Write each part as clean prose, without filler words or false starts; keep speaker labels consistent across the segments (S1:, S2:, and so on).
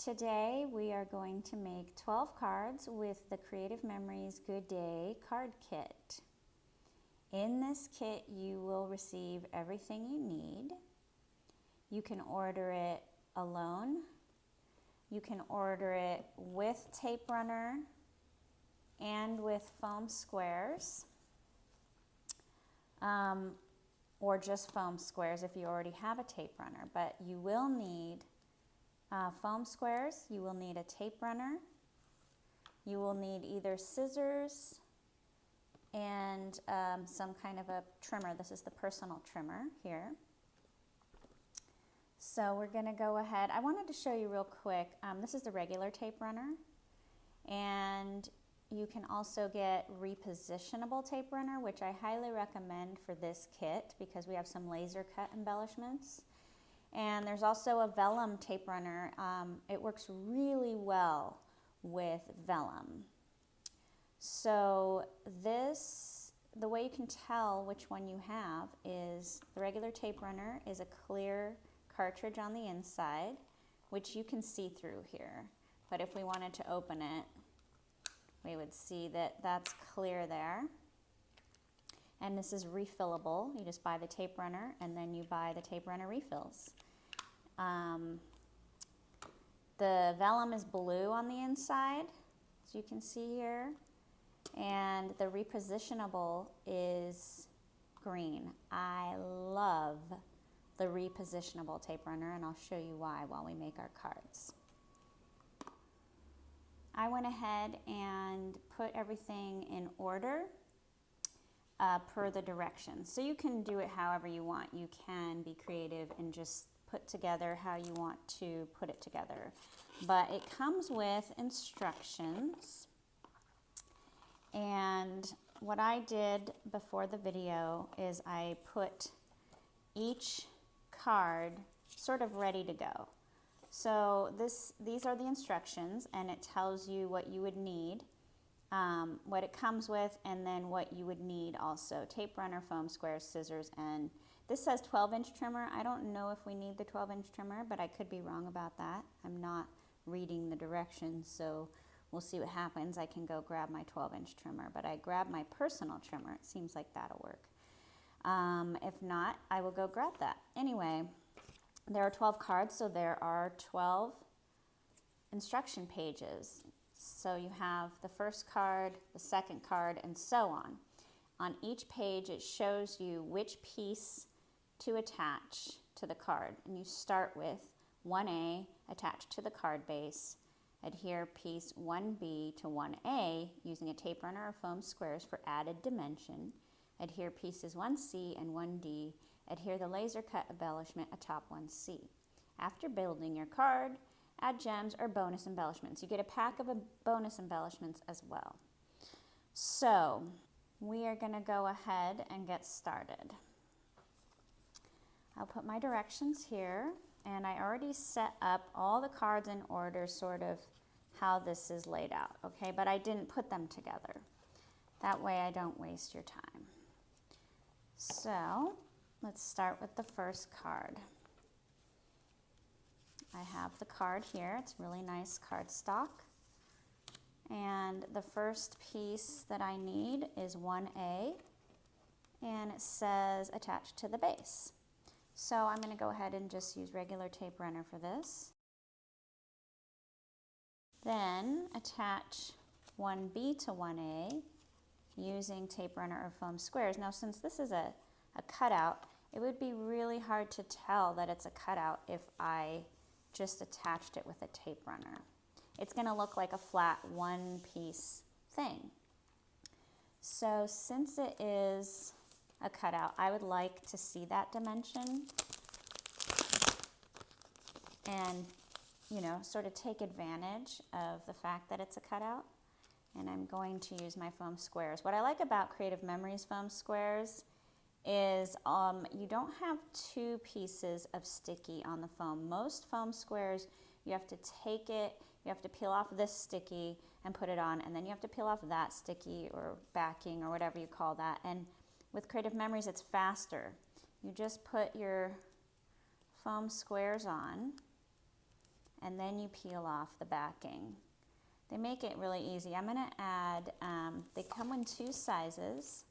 S1: Today we are going to make 12 cards with the Creative Memories Good Day card kit. In this kit you will receive everything you need. You can order it alone. You can order it with tape runner and with foam squares, or just foam squares if you already have a tape runner. But you will need foam squares, you will need a tape runner, you will need either scissors and some kind of a trimmer. This is the personal trimmer here. So we're going to go ahead. I wanted to show you real quick. This is the regular tape runner, and you can also get repositionable tape runner, which I highly recommend for this kit because we have some laser cut embellishments. And there's also a vellum tape runner. It works really well with vellum. So the way you can tell which one you have is the regular tape runner is a clear cartridge on the inside, which you can see through here. But if we wanted to open it, we would see that that's clear there. And this is refillable. You just buy the tape runner and then you buy the tape runner refills. The vellum is blue on the inside, as you can see here, and the repositionable is green. I love the repositionable tape runner, and I'll show you why while we make our cards. I went ahead and put everything in order per the directions. So you can do it however you want. You can be creative and just put together how you want to put it together. But it comes with instructions. And what I did before the video is I put each card sort of ready to go. So these are the instructions, and it tells you what you would need, what it comes with, and then what you would need also. Tape runner, foam squares, scissors, and this says 12-inch trimmer. I don't know if we need the 12-inch trimmer, but I could be wrong about that. I'm not reading the directions, so we'll see what happens. I can go grab my 12-inch trimmer, but I grabbed my personal trimmer. It seems like that'll work. If not, I will go grab that. Anyway, there are 12 cards, so there are 12 instruction pages. So you have the first card, the second card, and so on. On each page, it shows you which piece to attach to the card. And you start with 1A attached to the card base. Adhere piece 1B to 1A using a tape runner or foam squares for added dimension. Adhere pieces 1C and 1D. Adhere the laser cut embellishment atop 1C. After building your card, add gems or bonus embellishments. You get a pack of bonus embellishments as well. So we are going to go ahead and get started. I'll put my directions here, and I already set up all the cards in order, sort of how this is laid out, okay? But I didn't put them together. That way I don't waste your time. So let's start with the first card. I have the card here. It's really nice cardstock. And the first piece that I need is 1A, and it says attached to the base. So I'm going to go ahead and just use regular tape runner for this. Then attach 1B to 1A using tape runner or foam squares. Now, since this is a cutout, it would be really hard to tell that it's a cutout if I just attached it with a tape runner. It's going to look like a flat one-piece thing. So since it is a cutout, I would like to see that dimension and, you know, sort of take advantage of the fact that it's a cutout. And I'm going to use my foam squares. What I like about Creative Memories foam squares is you don't have two pieces of sticky on the foam. Most foam squares, you have to take it, you have to peel off this sticky and put it on, and then you have to peel off that sticky or backing or whatever you call that. And with Creative Memories, it's faster. You just put your foam squares on, and then you peel off the backing. They make it really easy. I'm gonna add, they come in 2 sizes,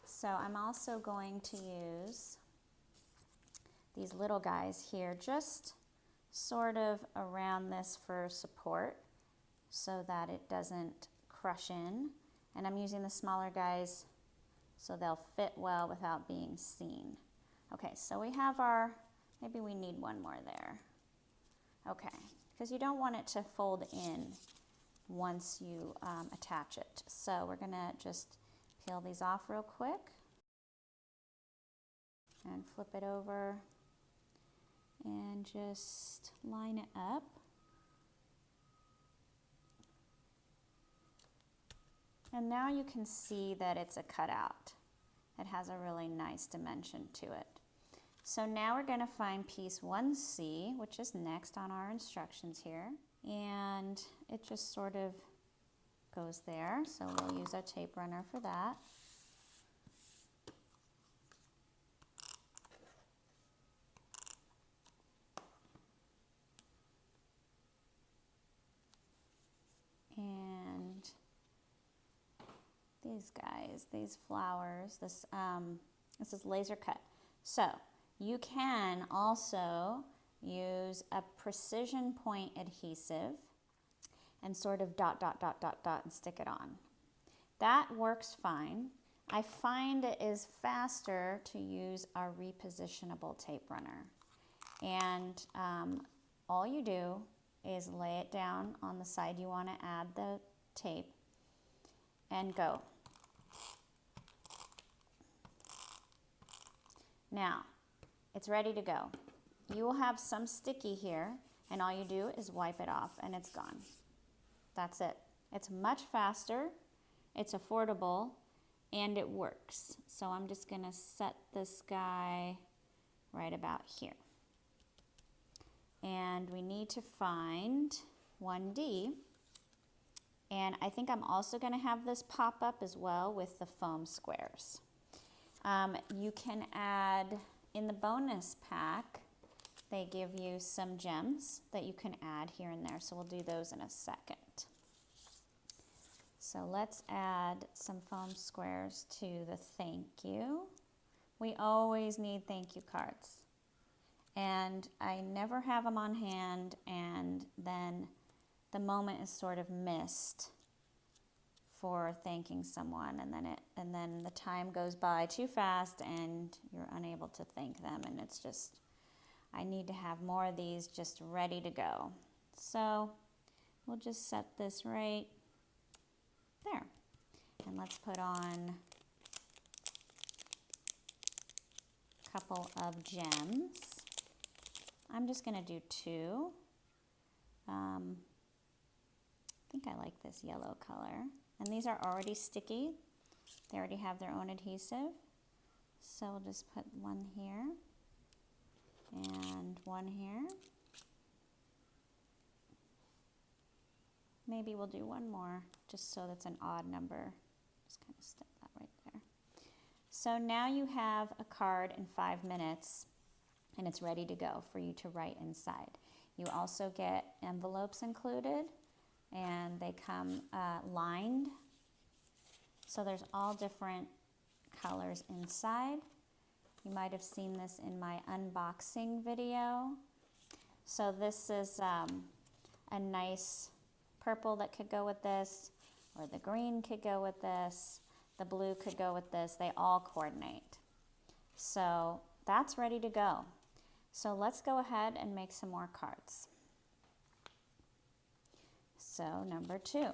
S1: so I'm also going to use these little guys here, just sort of around this for support so that it doesn't crush in. And I'm using the smaller guys so they'll fit well without being seen. Okay, so we have our, maybe we need one more there. Okay, because you don't want it to fold in once you attach it. So we're gonna just peel these off real quick and flip it over and just line it up. And now you can see that it's a cutout. It has a really nice dimension to it. So now we're gonna find piece 1C, which is next on our instructions here. And it just sort of goes there. So we'll use our tape runner for that. And these guys, these flowers, this is laser cut. So you can also use a precision point adhesive and sort of dot, dot, dot, dot, dot, and stick it on. That works fine. I find it is faster to use our repositionable tape runner. And all you do is lay it down on the side you want to add the tape and go. Now, it's ready to go. You will have some sticky here, and all you do is wipe it off and it's gone. That's it. It's much faster, it's affordable, and it works. So I'm just gonna set this guy right about here. And we need to find 1D. And I think I'm also gonna have this pop up as well with the foam squares. You can add, in the bonus pack, they give you some gems that you can add here and there. So we'll do those in a second. So let's add some foam squares to the thank you. We always need thank you cards. And I never have them on hand, and then the moment is sort of missed for thanking someone, and then the time goes by too fast and you're unable to thank them, and it's just, I need to have more of these just ready to go. So we'll just set this right there. And let's put on a couple of gems. I'm just gonna do 2. I think I like this yellow color. And these are already sticky. They already have their own adhesive. So we'll just put one here and one here. Maybe we'll do one more just so that's an odd number. Just kind of stick that right there. So now you have a card in 5 minutes and it's ready to go for you to write inside. You also get envelopes included, and they come lined. So there's all different colors inside. You might have seen this in my unboxing video. So this is a nice purple that could go with this, or the green could go with this, the blue could go with this. They all coordinate. So that's ready to go. So let's go ahead and make some more cards. So number 2.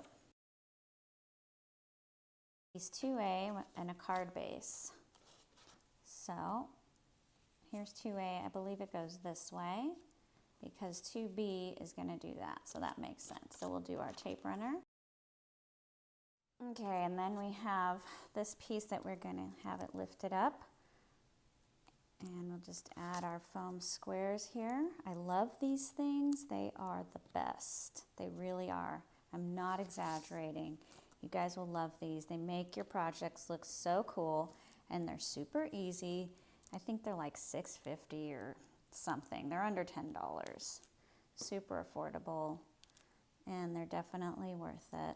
S1: Piece 2A and a card base. So here's 2A. I believe it goes this way because 2B is going to do that. So that makes sense. So we'll do our tape runner. Okay, and then we have this piece that we're going to have it lifted up. And we'll just add our foam squares here. I love these things. They are the best. They really are. I'm not exaggerating. You guys will love these. They make your projects look so cool, and they're super easy. I think they're like $6.50 or something. They're under $10. super affordable, and they're definitely worth it.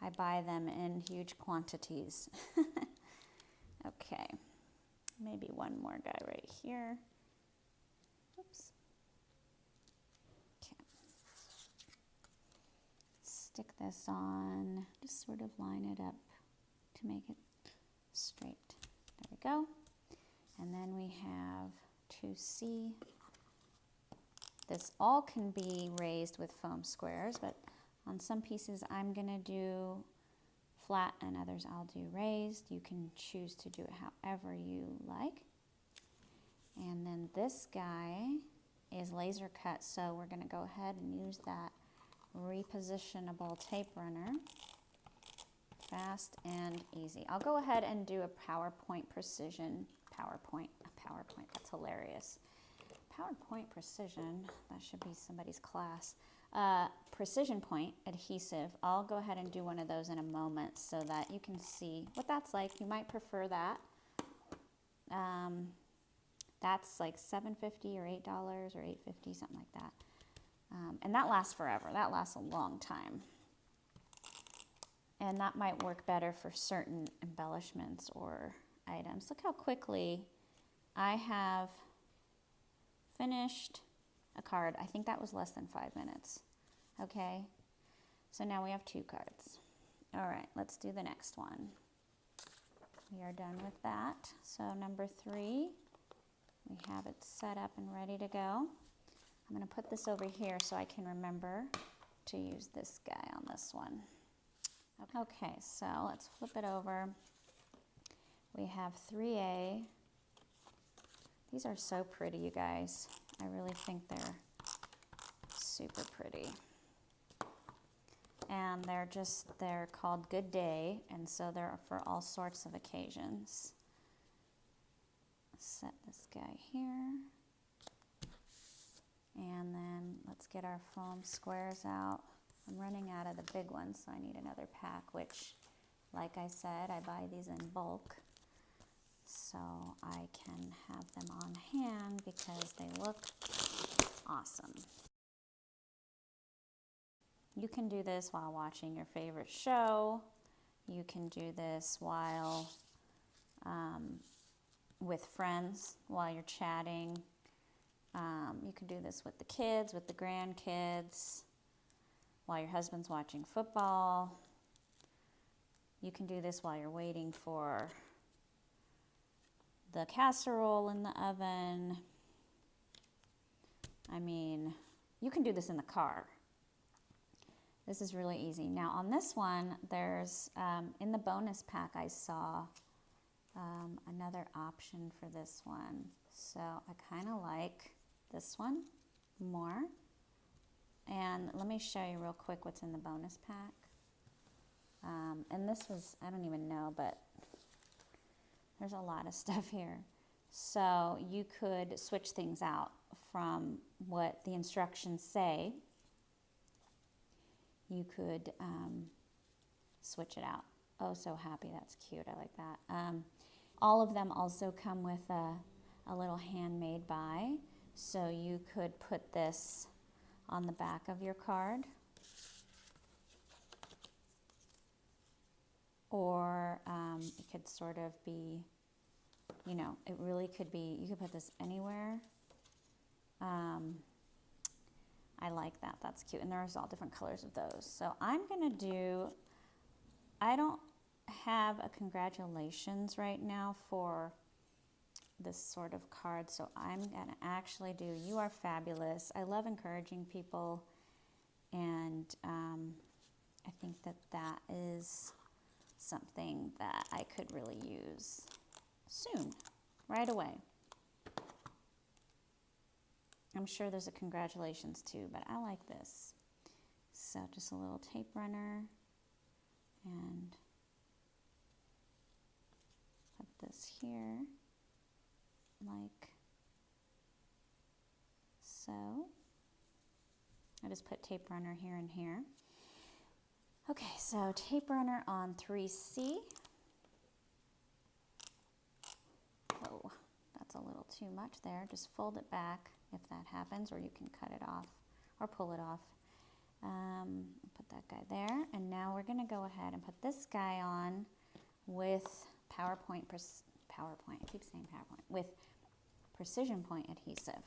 S1: I buy them in huge quantities. Okay, maybe one more guy right here. Oops. Okay. Stick this on, just sort of line it up to make it straight. There we go. And then we have 2C. This all can be raised with foam squares, but on some pieces I'm gonna do flat and others I'll do raised. You can choose to do it however you like. And then this guy is laser cut, so we're gonna go ahead and use that repositionable tape runner. Fast and easy. I'll go ahead and do a PowerPoint precision, PowerPoint, that's hilarious. PowerPoint precision, that should be somebody's class. Precision point adhesive. I'll go ahead and do one of those in a moment so that you can see what that's like. You might prefer that. That's like $7.50 or $8 or $8.50, something like that. And that lasts forever. That lasts a long time. And that might work better for certain embellishments or items. Look how quickly I have finished a card. I think that was less than 5 minutes. Okay, so now we have 2 cards. All right, let's do the next one. We are done with that. So number 3, we have it set up and ready to go. I'm gonna put this over here so I can remember to use this guy on this one. Okay, so let's flip it over. We have 3A. These are so pretty, you guys. I really think they're super pretty. And they're called Good Day, and so they're for all sorts of occasions. Set this guy here. And then let's get our foam squares out. I'm running out of the big ones, so I need another pack, which, like I said, I buy these in bulk, so I can have them on hand because they look awesome. You can do this while watching your favorite show. You can do this while with friends, while you're chatting. You can do this with the kids, with the grandkids, while your husband's watching football. You can do this while you're waiting for the casserole in the oven. I mean, you can do this in the car. This is really easy. Now on this one, there's, in the bonus pack I saw another option for this one. So I kind of like this one more. And let me show you real quick what's in the bonus pack. And this was, I don't even know, but there's a lot of stuff here. So you could switch things out from what the instructions say. You could switch it out. Oh, so happy. That's cute. I like that. All of them also come with a little handmade by. So you could put this on the back of your card. Or it could sort of be, you know, it really could be, you could put this anywhere. I like that. That's cute. And there's all different colors of those. So I'm going to do, I don't have a congratulations right now for this sort of card. So I'm going to actually do, you are fabulous. I love encouraging people. And I think that that is something that I could really use soon, right away. I'm sure there's a congratulations too, but I like this. So just a little tape runner and put this here like so. I just put tape runner here and here. Okay, so tape runner on 3C. Oh, that's a little too much there. Just fold it back if that happens, or you can cut it off or pull it off. Put that guy there, and now we're going to go ahead and put this guy on with I keep saying PowerPoint, with precision point adhesive.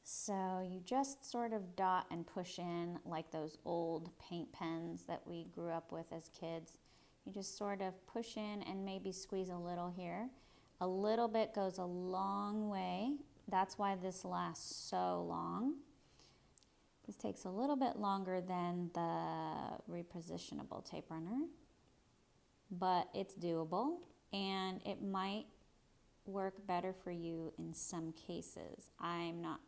S1: So you just sort of dot and push in like those old paint pens that we grew up with as kids. You just sort of push in and maybe squeeze a little here. A little bit goes a long way. That's why this lasts so long. This takes a little bit longer than the repositionable tape runner, but it's doable, and it might work better for you in some cases. I'm not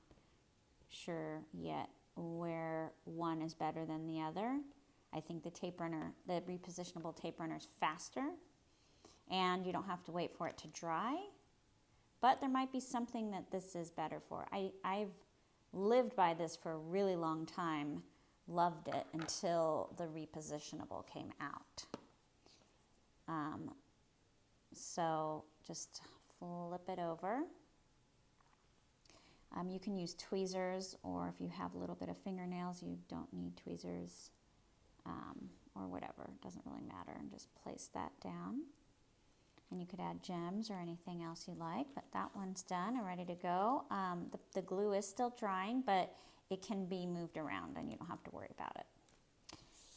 S1: sure yet where one is better than the other. I think the repositionable tape runner is faster, and you don't have to wait for it to dry, but there might be something that this is better for. I've lived by this for a really long time, loved it until the repositionable came out. So just flip it over. You can use tweezers, or if you have a little bit of fingernails, you don't need tweezers, or whatever. It doesn't really matter. And just place that down. And you could add gems or anything else you like, but that one's done and ready to go. The glue is still drying, but it can be moved around and you don't have to worry about it.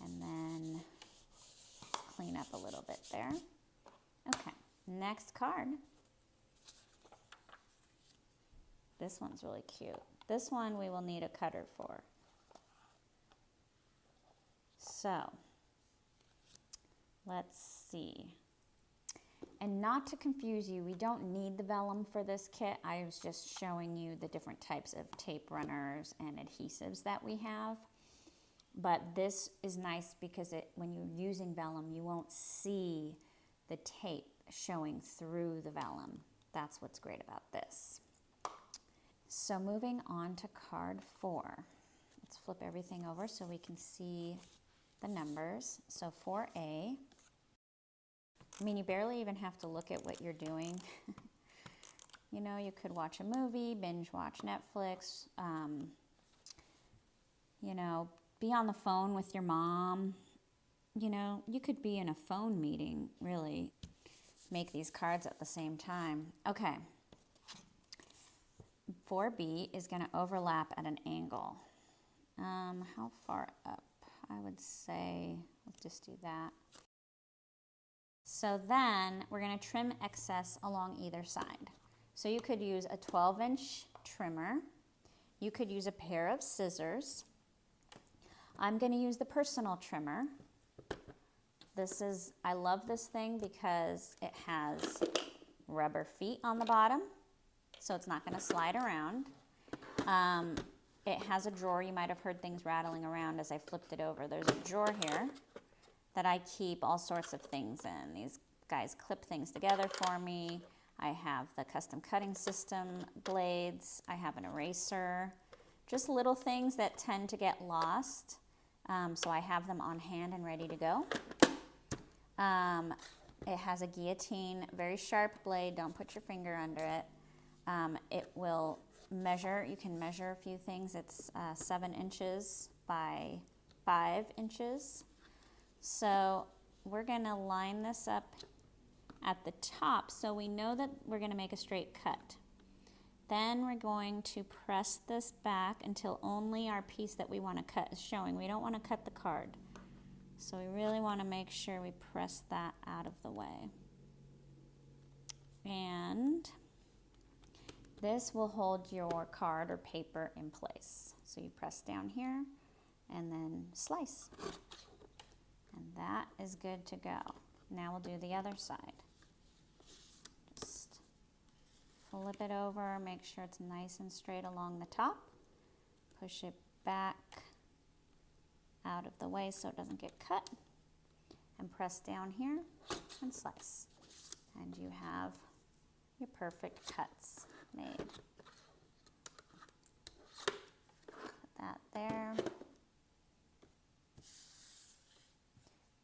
S1: And then clean up a little bit there. Okay, next card. This one's really cute. This one we will need a cutter for. So, let's see. And not to confuse you, we don't need the vellum for this kit. I was just showing you the different types of tape runners and adhesives that we have. But this is nice because when you're using vellum, you won't see the tape showing through the vellum. That's what's great about this. So moving on to card 4. Let's flip everything over so we can see the numbers. So 4A. I mean, you barely even have to look at what you're doing. You know, you could watch a movie, binge watch Netflix, you know, be on the phone with your mom. You know, you could be in a phone meeting, really. Make these cards at the same time. Okay. 4B is going to overlap at an angle. How far up? I would say, let's just do that. So then we're going to trim excess along either side. So you could use a 12-inch trimmer. You could use a pair of scissors. I'm going to use the personal trimmer. I love this thing because it has rubber feet on the bottom, so it's not going to slide around. It has a drawer. You might have heard things rattling around as I flipped it over. There's a drawer here that I keep all sorts of things in. These guys clip things together for me. I have the custom cutting system blades. I have an eraser. Just little things that tend to get lost. So I have them on hand and ready to go. It has a guillotine, very sharp blade. Don't put your finger under it. It will measure. You can measure a few things. It's 7 inches by 5 inches. So we're going to line this up at the top so we know that we're going to make a straight cut. Then we're going to press this back until only our piece that we want to cut is showing. We don't want to cut the card. So we really want to make sure we press that out of the way. And this will hold your card or paper in place. So you press down here and then slice. And that is good to go. Now we'll do the other side. Just flip it over, make sure it's nice and straight along the top. Push it back out of the way so it doesn't get cut. And press down here and slice. And you have your perfect cuts made. Put that there.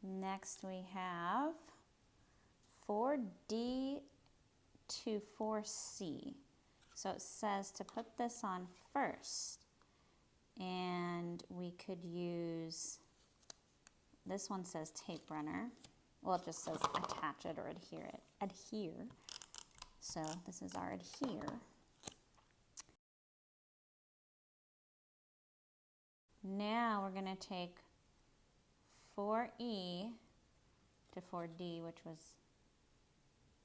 S1: Next we have 4D to 4C. So it says to put this on first. And we could use, this one says tape runner. Well, it just says attach it or adhere it. Adhere. So this is our adhere. Now we're going to take 4E to 4D, which was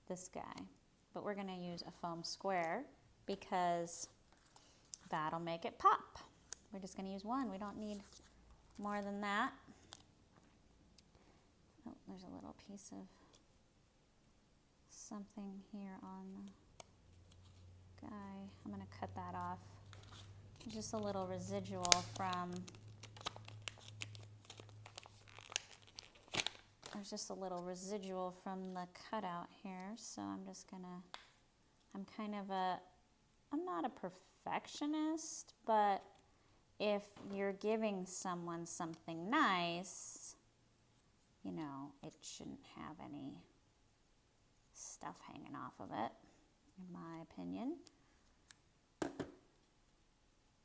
S1: this guy. But we're going to use a foam square because that'll make it pop. We're just going to use one. We don't need more than that. Oh, there's a little piece of something here on the guy. I'm going to cut that off. Just a little residual from, there's just a little residual from the cutout here. So I'm just going to, I'm not a perfectionist, but if you're giving someone something nice, you know, it shouldn't have any stuff hanging off of it, in my opinion.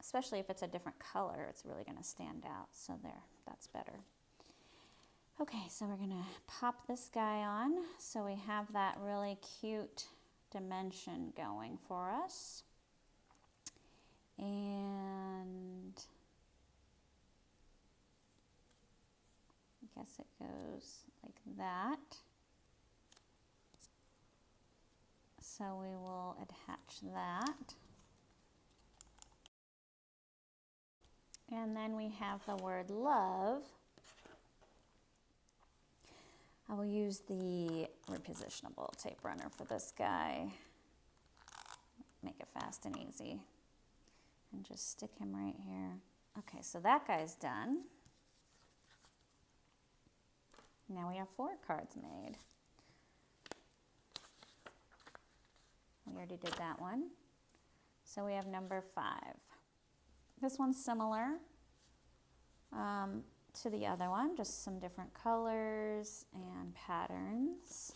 S1: Especially if it's a different color, it's really going to stand out. So there, that's better. Okay, so we're going to pop this guy on so we have that really cute dimension going for us. And I guess it goes like that. So we will attach that. And then we have the word love. I will use the repositionable tape runner for this guy. Make it fast and easy. And just stick him right here. Okay, so that guy's done. Now we have 4 cards made. We already did that one. So we have number 5. This one's similar to the other one, just some different colors and patterns.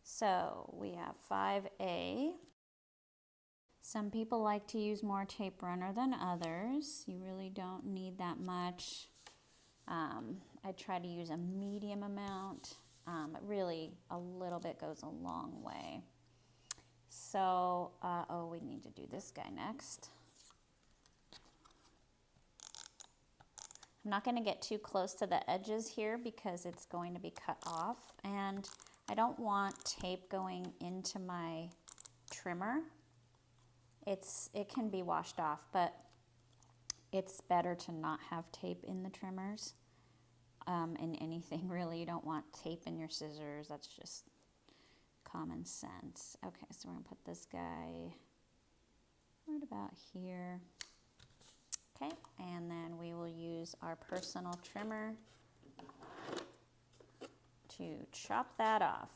S1: So we have 5A. Some people like to use more tape runner than others. You really don't need that much. I try to use a medium amount, but really a little bit goes a long way. So, oh, we need to do this guy next. I'm not going to get too close to the edges here because it's going to be cut off, and I don't want tape going into my trimmer. It can be washed off, but it's better to not have tape in the trimmers. In anything really, you don't want tape in your scissors. That's just common sense. Okay, so we're going to put this guy right about here. Okay, and then we will use our personal trimmer to chop that off.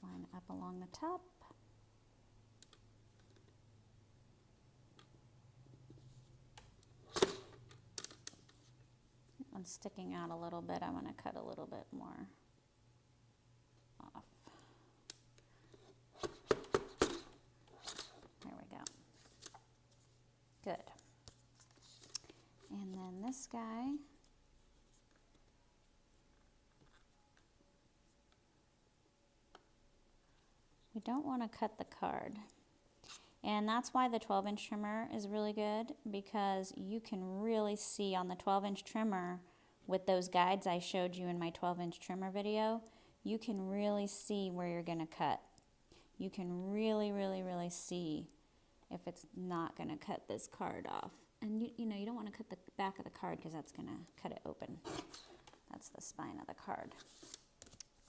S1: Line up along the top. One's sticking out a little bit. I'm going to cut a little bit more off. There we go. Good. And then this guy. We don't want to cut the card. And that's why the 12-inch trimmer is really good, because you can really see on the 12-inch trimmer with those guides I showed you in my 12-inch trimmer video, you can really see where you're going to cut. You can really, really, really see if it's not going to cut this card off. And you know, you don't want to cut the back of the card because that's going to cut it open. That's the spine of the card.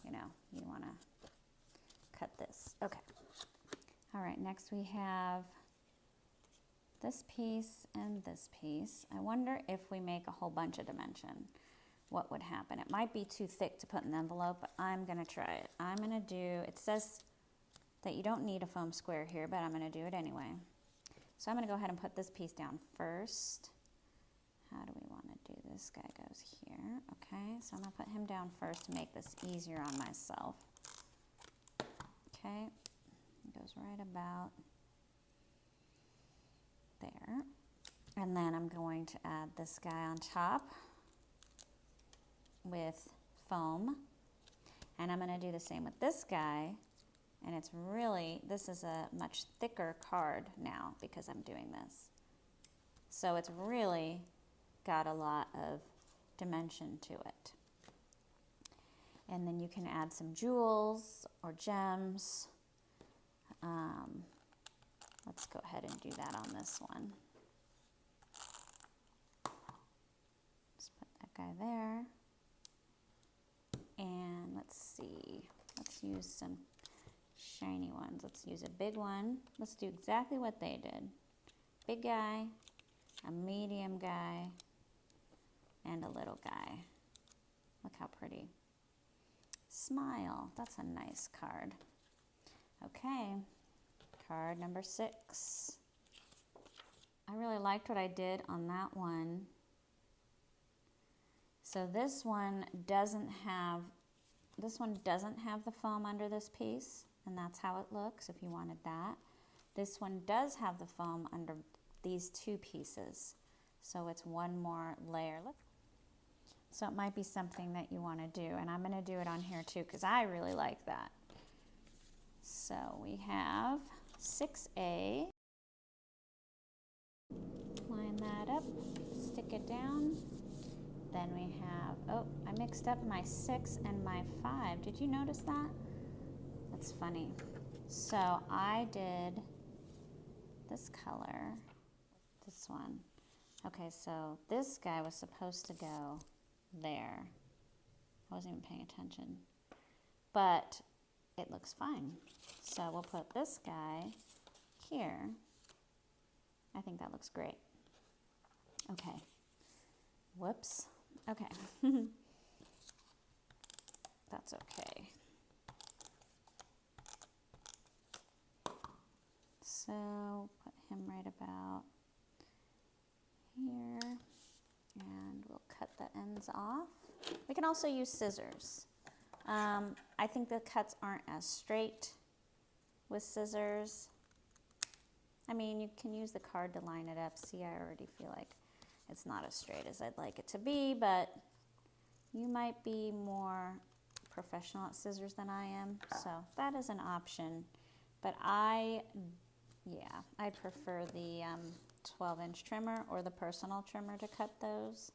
S1: You know, you want to cut this. Okay. All right, next we have this piece and this piece. I wonder if we make a whole bunch of dimension, what would happen? It might be too thick to put in the envelope, but I'm going to try it. I'm going to do, it says that you don't need a foam square here, but I'm going to do it anyway. So I'm going to go ahead and put this piece down first. How do we want to do this guy goes here. Okay, so I'm gonna put him down first to make this easier on myself. Okay, it goes right about there. And then I'm going to add this guy on top with foam. And I'm gonna do the same with this guy. And it's really, this is a much thicker card now because I'm doing this. So it's really got a lot of dimension to it. And then you can add some jewels or gems. Let's go ahead and do that on this one. Just put that guy there. And let's see, let's use some shiny ones. Let's use a big one. Let's do exactly what they did. Big guy, a medium guy, and a little guy. Look how pretty. Smile, that's a nice card. Okay, card number 6. I really liked what I did on that one. So this one doesn't have the foam under this piece, and that's how it looks if you wanted that. This one does have the foam under these 2 pieces, so it's one more layer. So it might be something that you want to do, and I'm going to do it on here too because I really like that. So we have 6A. Line that up, stick it down. Then we have, oh, I mixed up my 6 and my 5. Did you notice that? That's funny. So I did this color, this one. Okay, so this guy was supposed to go there. I wasn't even paying attention. But it looks fine. So we'll put this guy here. I think that looks great. Okay. Whoops. Okay. That's okay. So put him right about here, and we'll cut the ends off. We can also use scissors. I think the cuts aren't as straight with scissors. I mean, you can use the card to line it up. See, I already feel like it's not as straight as I'd like it to be, but you might be more professional at scissors than I am, so that is an option. But I prefer the 12-inch trimmer or the personal trimmer to cut those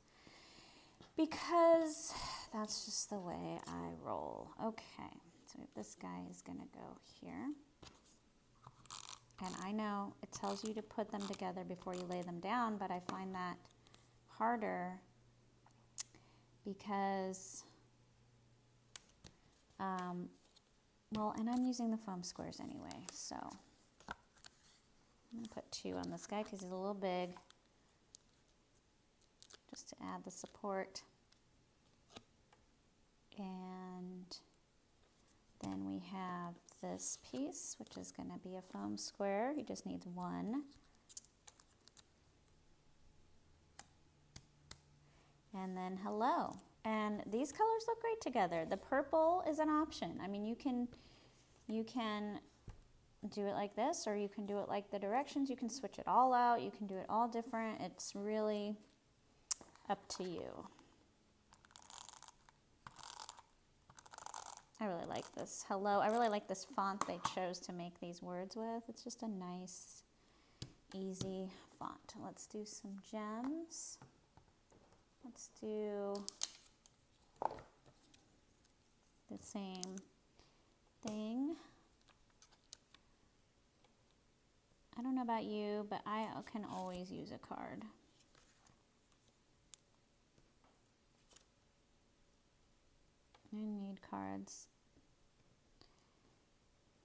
S1: because that's just the way I roll. Okay, so this guy is gonna go here. And I know it tells you to put them together before you lay them down, but I find that harder because, well, and I'm using the foam squares anyway, so I'm going to put 2 on this guy because he's a little big, just to add the support. And then we have this piece, which is going to be a foam square. He just needs 1. And then hello. And these colors look great together. The purple is an option. I mean, you can do it like this, or you can do it like the directions. You can switch it all out. You can do it all different. It's really up to you. I really like this. Hello. I really like this font they chose to make these words with. It's just a nice, easy font. Let's do some gems. Let's do the same thing. I don't know about you, but I can always use a card. I need cards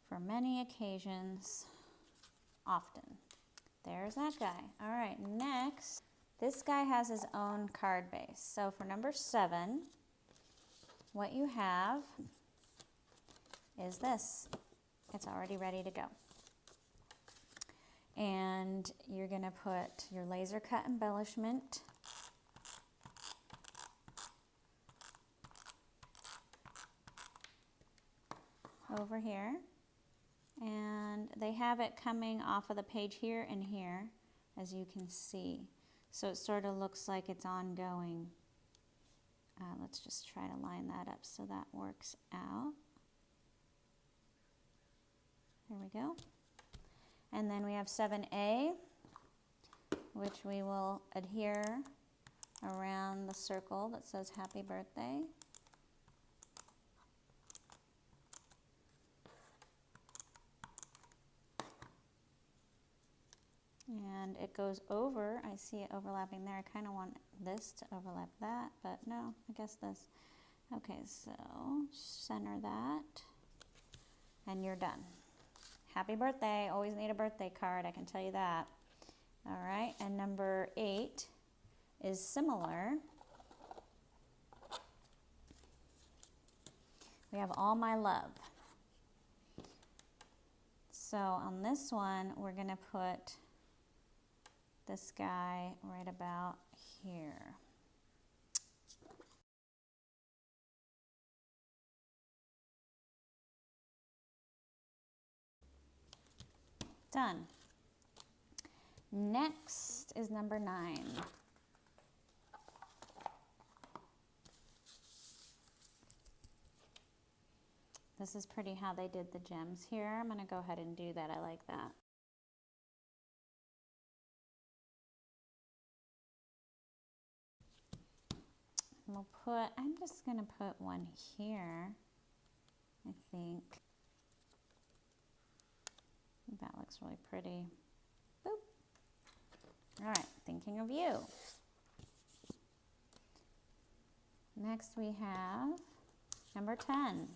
S1: for many occasions, often. There's that guy. All right, next, this guy has his own card base. So for number 7, what you have is this. It's already ready to go. And you're gonna put your laser cut embellishment over here. And they have it coming off of the page here and here, as you can see. So it sort of looks like it's ongoing. Let's just try to line that up so that works out. There we go. And then we have 7A, which we will adhere around the circle that says happy birthday. And it goes over, I see it overlapping there. I kind of want this to overlap that, but no, I guess this. Okay, so center that, and you're done. Happy birthday, always need a birthday card, I can tell you that. All right, and number 8 is similar. We have all my love. So on this one, we're gonna put this guy right about here. Done. Next is number 9. This is pretty how they did the gems here. I'm gonna go ahead and do that, I like that. We'll put, I'm just gonna put one here, I think. That looks really pretty. Boop. All right, thinking of you. Next we have number 10,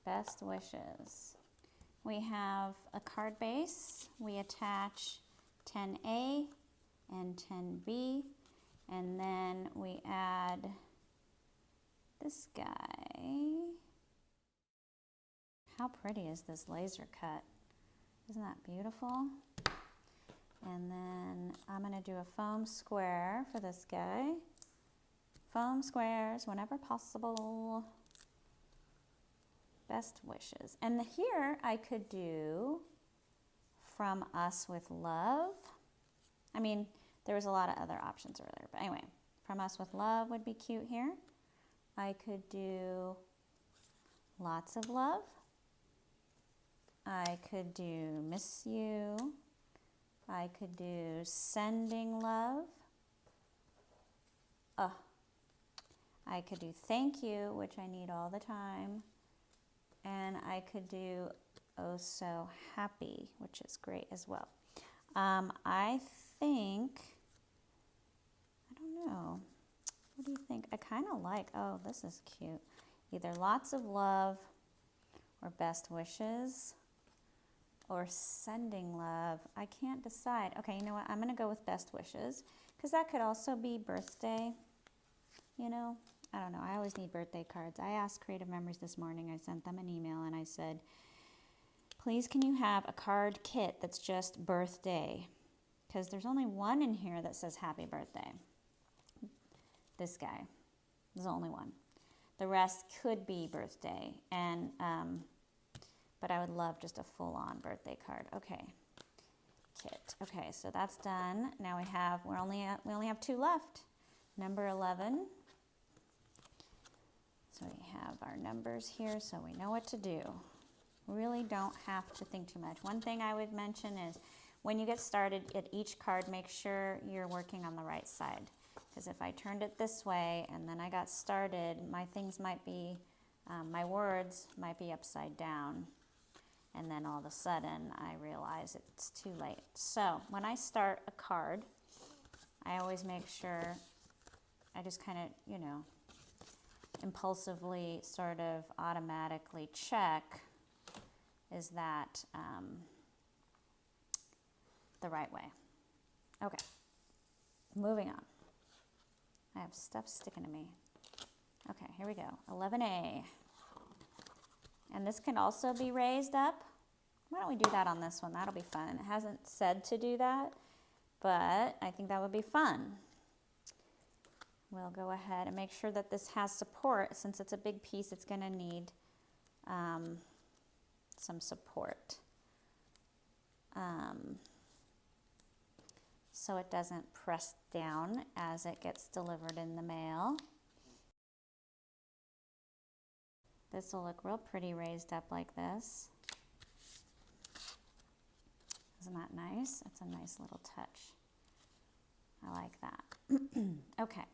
S1: best wishes. We have a card base. We attach 10A and 10B, and then we add this guy. How pretty is this laser cut? Isn't that beautiful? And then I'm gonna do a foam square for this guy. Foam squares whenever possible. Best wishes. And here I could do from us with love. I mean, there was a lot of other options earlier, but anyway, from us with love would be cute here. I could do lots of love. I could do miss you. I could do sending love. I could do thank you, which I need all the time. And I could do oh so happy, which is great as well. I think, I don't know. What do you think? I kind of like, oh, this is cute. Either lots of love or best wishes or sending love. I can't decide. Okay, you know what? I'm going to go with best wishes because that could also be birthday. You know, I don't know. I always need birthday cards. I asked Creative Memories this morning. I sent them an email and I said, please can you have a card kit that's just birthday? Because there's only one in here that says happy birthday. This guy is the only one. The rest could be birthday, and but I would love just a full-on birthday card. Okay, kit. Okay, so that's done. Now we only have 2 left. Number 11. So we have our numbers here, so we know what to do. Really don't have to think too much. One thing I would mention is when you get started at each card, make sure you're working on the right side. Because if I turned it this way and then I got started, my things might be, my words might be upside down. And then all of a sudden I realize it's too late. So when I start a card, I always make sure I just kind of, you know, impulsively sort of automatically check, is that the right way? Okay, moving on. I have stuff sticking to me. Okay, here we go. 11A. And this can also be raised up. Why don't we do that on this one? That'll be fun. It hasn't said to do that, but I think that would be fun. We'll go ahead and make sure that this has support. Since it's a big piece, it's going to need some support. So it doesn't press down as it gets delivered in the mail. This will look real pretty raised up like this. Isn't that nice? It's a nice little touch. I like that. Okay,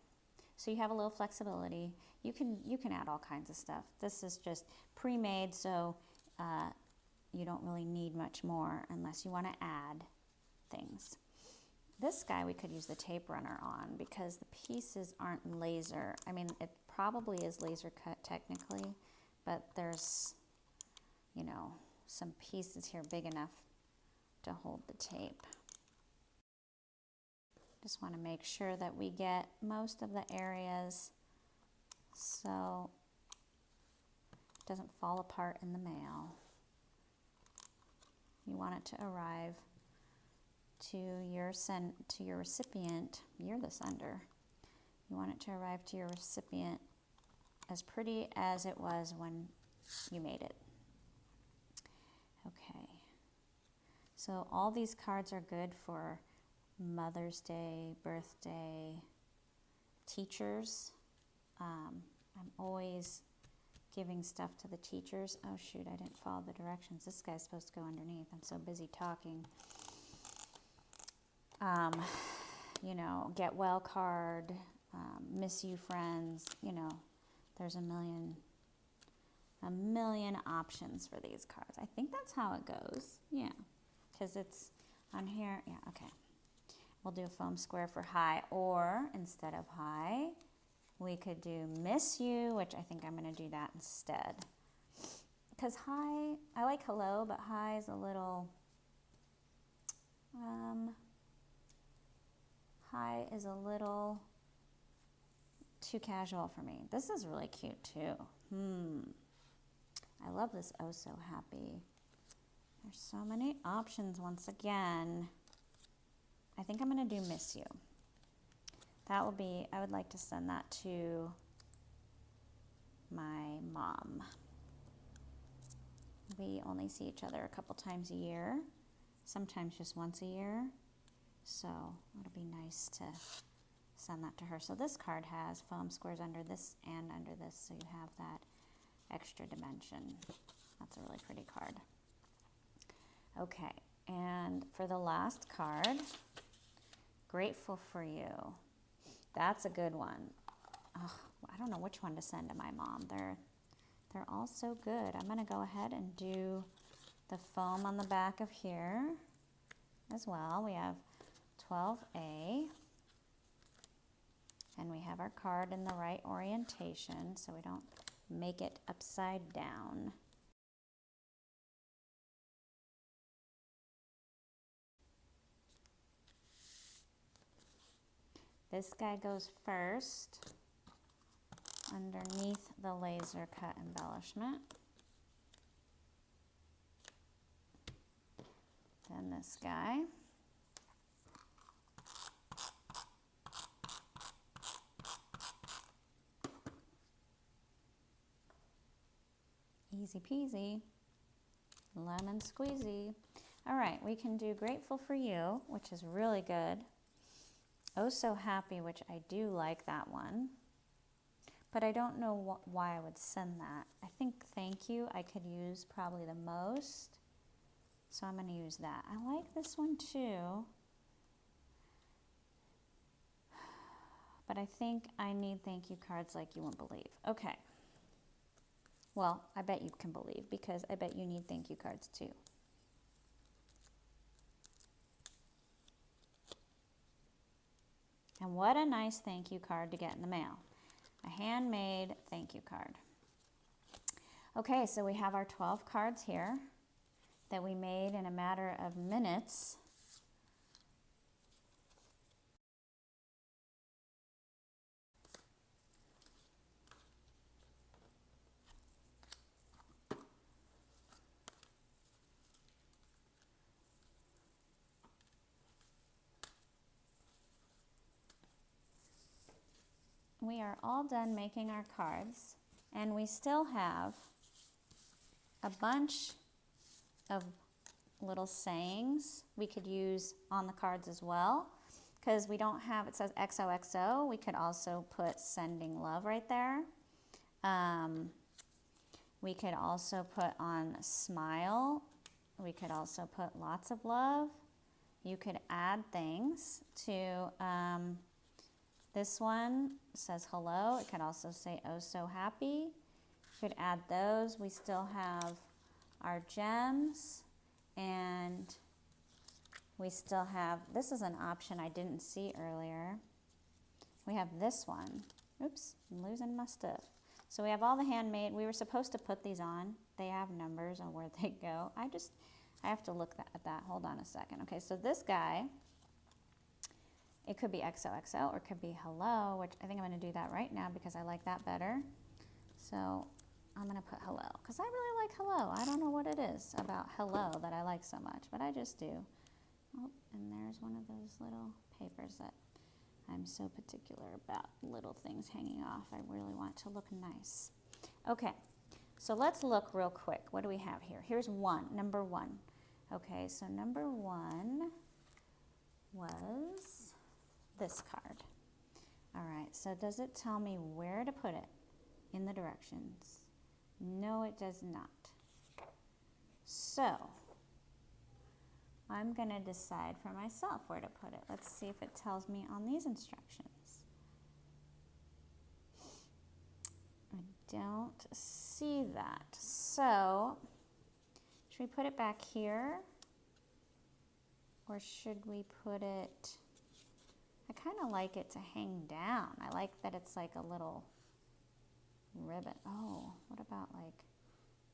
S1: so you have a little flexibility. You can add all kinds of stuff. This is just pre-made, so you don't really need much more unless you want to add things. This guy we could use the tape runner on because the pieces aren't laser. I mean, it probably is laser cut technically, but there's, you know, some pieces here big enough to hold the tape. Just want to make sure that we get most of the areas so it doesn't fall apart in the mail. You want it to arrive to your recipient. You're the sender. You want it to arrive to your recipient as pretty as it was when you made it. Okay. So all these cards are good for Mother's Day, birthday, teachers. I'm always giving stuff to the teachers. Oh shoot, I didn't follow the directions. This guy's supposed to go underneath. I'm so busy talking. You know, get well card, miss you friends, you know, there's a million options for these cards. I think that's how it goes. Yeah, because it's on here. Yeah, okay. We'll do a foam square for hi, or instead of hi, we could do miss you, which I think I'm going to do that instead. Because hi, I like hello, but hi is a little, hi is a little too casual for me. This is really cute too. I love this oh so happy. There's so many options once again. I think I'm going to do miss you. That will be, I would like to send that to my mom. We only see each other a couple times a year, sometimes just once a year. So it'll be nice to send that to her. So this card has foam squares under this and under this, so you have that extra dimension. That's a really pretty card. Okay, and for the last card, grateful for you. That's a good one. Oh, I don't know which one to send to my mom. They're all so good. I'm going to go ahead and do the foam on the back of here as well. We have 12A, and we have our card in the right orientation so we don't make it upside down. This guy goes first underneath the laser cut embellishment. Then this guy. Easy peasy, lemon squeezy. All right, we can do grateful for you, which is really good. Oh so happy, which I do like that one. But I don't know why I would send that. I think thank you I could use probably the most. So I'm going to use that. I like this one too. But I think I need thank you cards like you won't believe. Okay. Well, I bet you can believe because I bet you need thank you cards too. And what a nice thank you card to get in the mail. A handmade thank you card. Okay, so we have our 12 cards here that we made in a matter of minutes. We are all done making our cards, and we still have a bunch of little sayings we could use on the cards as well. Because we don't have, it says XOXO, we could also put sending love right there. We could also put on smile. We could also put lots of love. You could add things to, this one says hello. It could also say oh so happy. You could add those. We still have our gems, and we still have, this is an option I didn't see earlier. We have this one. Oops, I'm losing my stuff. So we have all the handmade. We were supposed to put these on. They have numbers on where they go. I have to look at that. Hold on a second. Okay, so this guy, it could be XOXO or it could be hello, which I think I'm going to do that right now because I like that better. So I'm going to put hello because I really like hello. I don't know what it is about hello that I like so much, but I just do. Oh, and there's one of those little papers that I'm so particular about, little things hanging off. I really want to look nice. Okay, so let's look real quick. What do we have here? Here's number one. Okay, so number one was this card. All right, so does it tell me where to put it in the directions? No, it does not. So I'm going to decide for myself where to put it. Let's see if it tells me on these instructions. I don't see that. So, should we put it back here? Or should we put it, I kind of like it to hang down. I like that it's like a little ribbon. Oh, what about like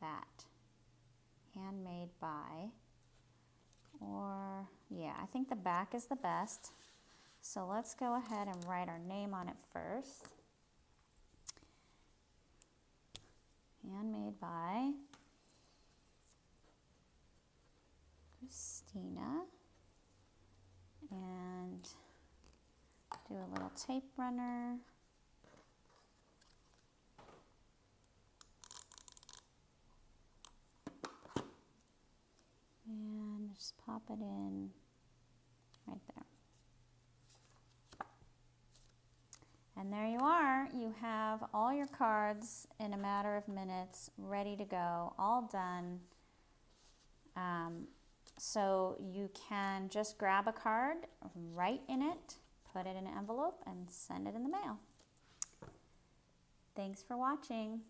S1: that? Handmade by. Or, yeah, I think the back is the best. So let's go ahead and write our name on it first. Handmade by Christina. And do a little tape runner. And just pop it in right there. And there you are. You have all your cards in a matter of minutes, ready to go, all done. So you can just grab a card, write in it, put it in an envelope, and send it in the mail. Thanks for watching.